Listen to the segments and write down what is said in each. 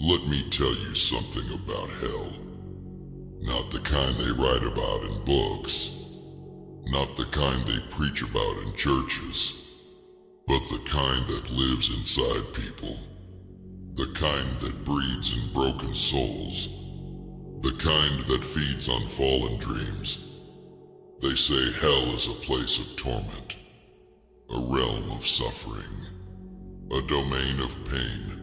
Let me tell you something about hell. Not the kind they write about in books. Not the kind they preach about in churches. But the kind that lives inside people. The kind that breeds in broken souls. The kind that feeds on fallen dreams. They say hell is a place of torment. A realm of suffering. A domain of pain.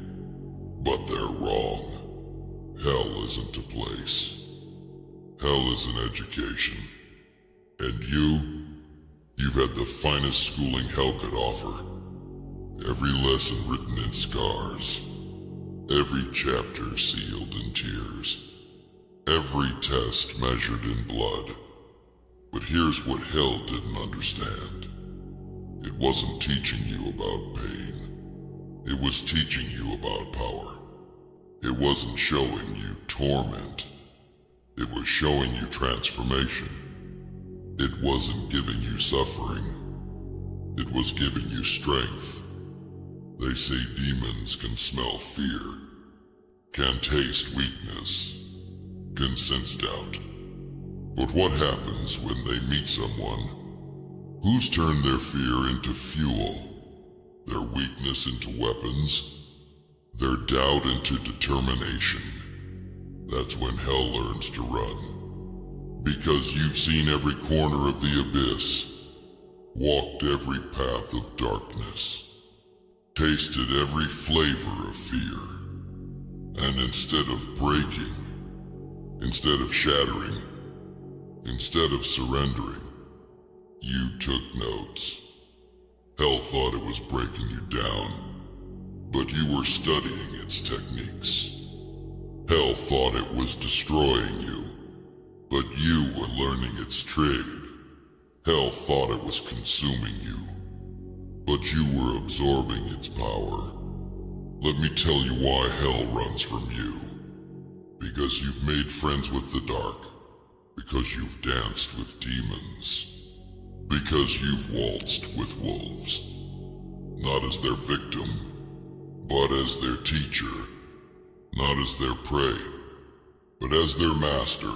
But they're wrong. Hell isn't a place. Hell is an education. And you've had the finest schooling hell could offer. Every lesson written in scars. Every chapter sealed in tears. Every test measured in blood. But here's what hell didn't understand. It wasn't teaching you about pain. It was teaching you about power. It wasn't showing you torment. It was showing you transformation. It wasn't giving you suffering. It was giving you strength. They say demons can smell fear, can taste weakness, can sense doubt. But what happens when they meet someone who's turned their fear into fuel, their weakness into weapons, their doubt into determination? That's when hell learns to run. Because you've seen every corner of the abyss, walked every path of darkness, tasted every flavor of fear, and instead of breaking, instead of shattering, instead of surrendering, you took notes. Hell thought it was breaking you down, but you were studying its techniques. Hell thought it was destroying you, but you were learning its trade. Hell thought it was consuming you, but you were absorbing its power. Let me tell you why hell runs from you. Because you've made friends with the dark. Because you've danced with demons. Because you've waltzed with wolves. Not as their victim, but as their teacher. Not as their prey, but as their master.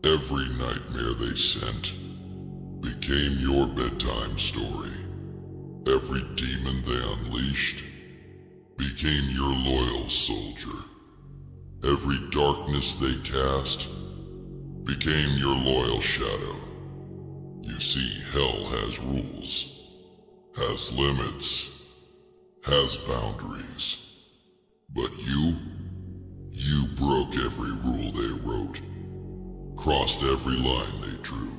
Every nightmare they sent became your bedtime story. Every demon they unleashed became your loyal soldier. Every darkness they cast became your loyal shadow. You see, hell has rules, has limits, has boundaries. But you broke every rule they wrote, crossed every line they drew,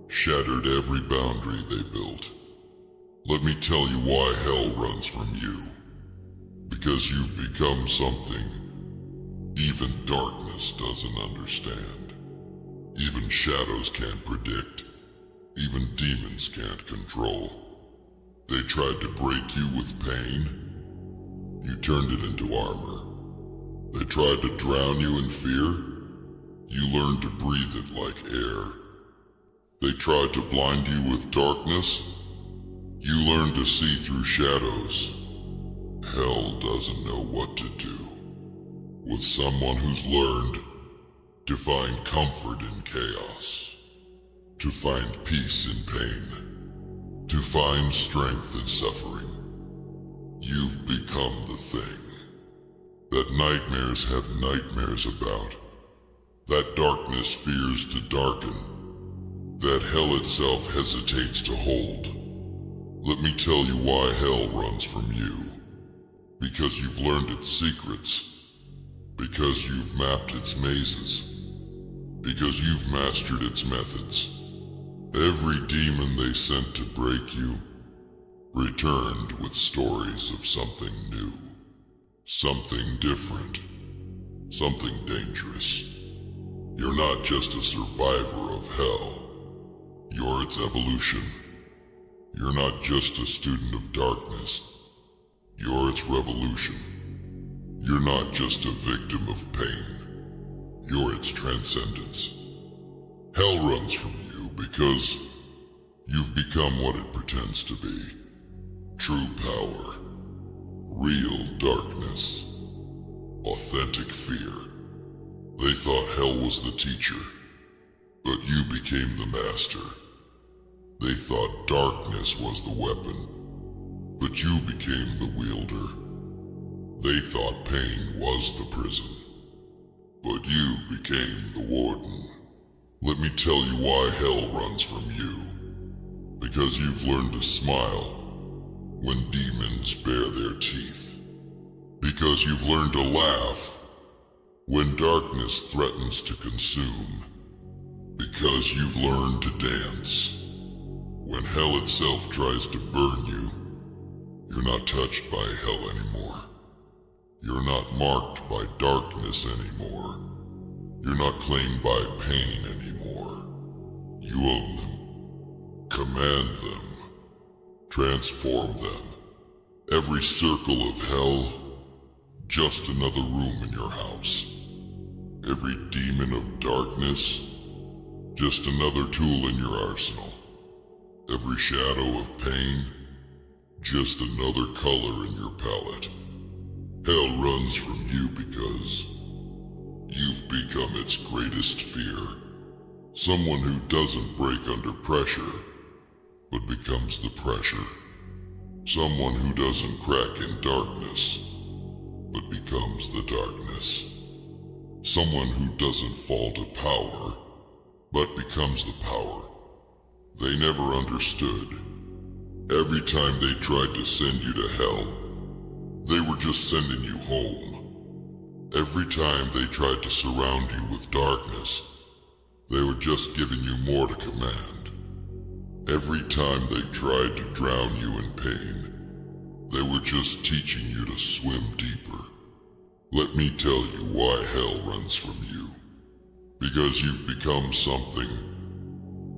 shattered every boundary they built. Let me tell you why hell runs from you. Because you've become something even darkness doesn't understand. Even shadows can't predict. Even demons can't control. They tried to break you with pain. You turned it into armor. They tried to drown you in fear. You learned to breathe it like air. They tried to blind you with darkness. You learned to see through shadows. Hell doesn't know what to do with someone who's learned to find comfort in chaos, to find peace in pain, to find strength in suffering. You've become the thing that nightmares have nightmares about, that darkness fears to darken, that hell itself hesitates to hold. Let me tell you why hell runs from you. Because you've learned its secrets. Because you've mapped its mazes. Because you've mastered its methods. Every demon they sent to break you returned with stories of something new, something different, something dangerous. You're not just a survivor of hell. You're its evolution. You're not just a student of darkness. You're its revolution. You're not just a victim of pain. You're its transcendence. Hell runs from you because you've become what it pretends to be. True power. Real darkness. authentic fear. They thought hell was the teacher, but you became the master. They thought darkness was the weapon, but you became the wielder. They thought pain was the prison, but you became the warden. Let me tell you why hell runs from you. Because you've learned to smile when demons bare their teeth. Because you've learned to laugh when darkness threatens to consume. Because you've learned to dance when hell itself tries to burn you. You're not touched by hell anymore. You're not marked by darkness anymore. You're not claimed by pain anymore. You own them. Command them. Transform them. Every circle of hell, just another room in your house. Every demon of darkness, just another tool in your arsenal. Every shadow of pain, just another color in your palette. Hell runs from you because you've become its greatest fear. Someone who doesn't break under pressure, but becomes the pressure. Someone who doesn't crack in darkness, but becomes the darkness. Someone who doesn't fall to power, but becomes the power. They never understood. Every time they tried to send you to hell, they were just sending you home. Every time they tried to surround you with darkness, they were just giving you more to command. Every time they tried to drown you in pain, they were just teaching you to swim deeper. Let me tell you why hell runs from you. Because you've become something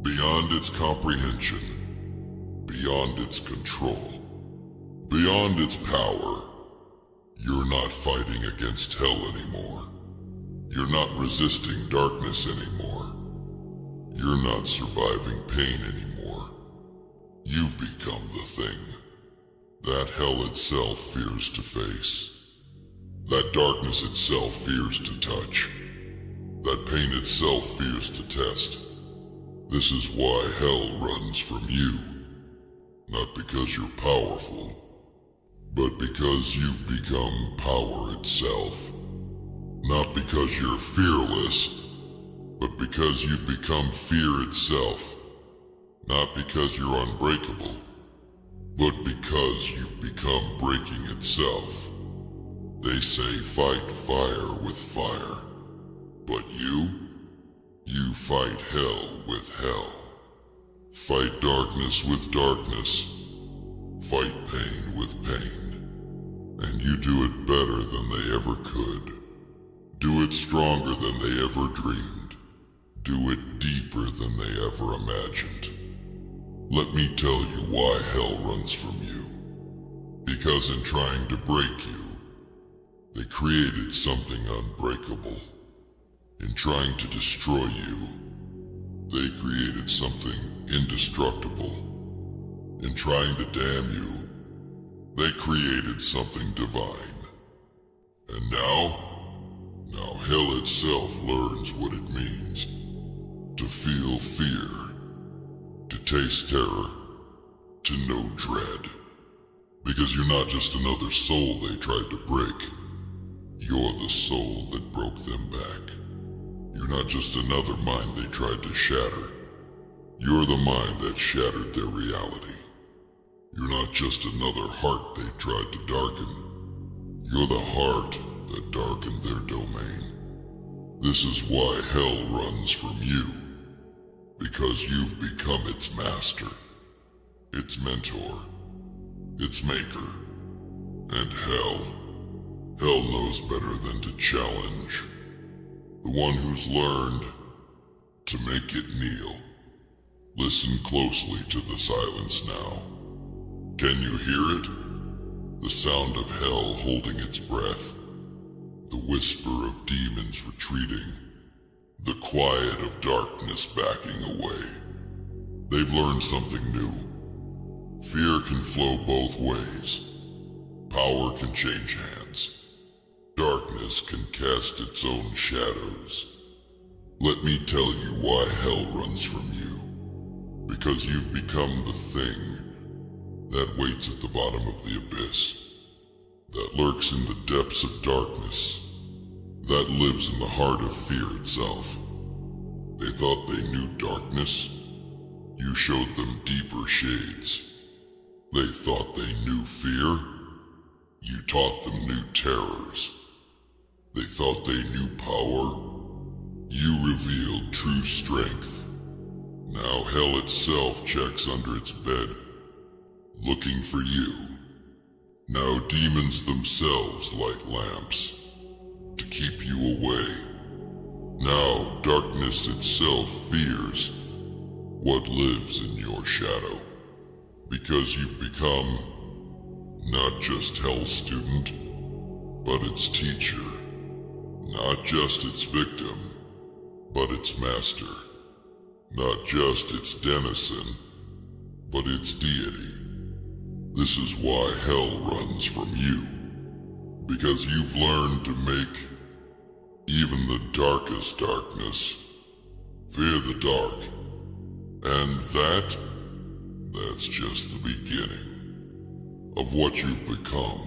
beyond its comprehension, beyond its control, beyond its power. You're not fighting against hell anymore. You're not resisting darkness anymore. You're not surviving pain anymore. You've become the thing that hell itself fears to face, that darkness itself fears to touch, that pain itself fears to test. This is why hell runs from you. Not because you're powerful, but because you've become power itself. Not because you're fearless, but because you've become fear itself. Not because you're unbreakable, but because you've become breaking itself. They say fight fire with fire, but you fight hell with hell. Fight darkness with darkness. Fight pain with pain. And you do it better than they ever could. Do it stronger than they ever dreamed. Do it deeper than they ever imagined. Let me tell you why hell runs from you. Because in trying to break you, they created something unbreakable. In trying to destroy you, they created something indestructible. In trying to damn you, they created something divine. And now hell itself learns what it means to feel fear, to taste terror, to know dread. Because you're not just another soul they tried to break. You're the soul that broke them back. You're not just another mind they tried to shatter. You're the mind that shattered their reality. You're not just another heart they tried to darken. You're the heart that darkened their domain. This is why hell runs from you. Because you've become its master, its mentor, its maker. And hell knows better than to challenge. The one who's learned to make it kneel. Listen closely to the silence now. Can you hear it? The sound of hell holding its breath. The whisper of demons retreating. The quiet of darkness backing away. They've learned something new. Fear can flow both ways. Power can change hands. Darkness can cast its own shadows. Let me tell you why hell runs from you. Because you've become the thing that waits at the bottom of the abyss, that lurks in the depths of darkness, that lives in the heart of fear itself. They thought they knew darkness. You showed them deeper shades. They thought they knew fear. You taught them new terrors. They thought they knew power. You revealed true strength. Now hell itself checks under its bed, looking for you. Now demons themselves light lamps to keep you away. Now darkness itself fears what lives in your shadow, because you've become not just Hell's student, but its teacher. Not just its victim, but its master. Not just its denizen, but its deity. This is why hell runs from you, because you've learned to make even the darkest darkness fear the dark. And that's just the beginning of what you've become.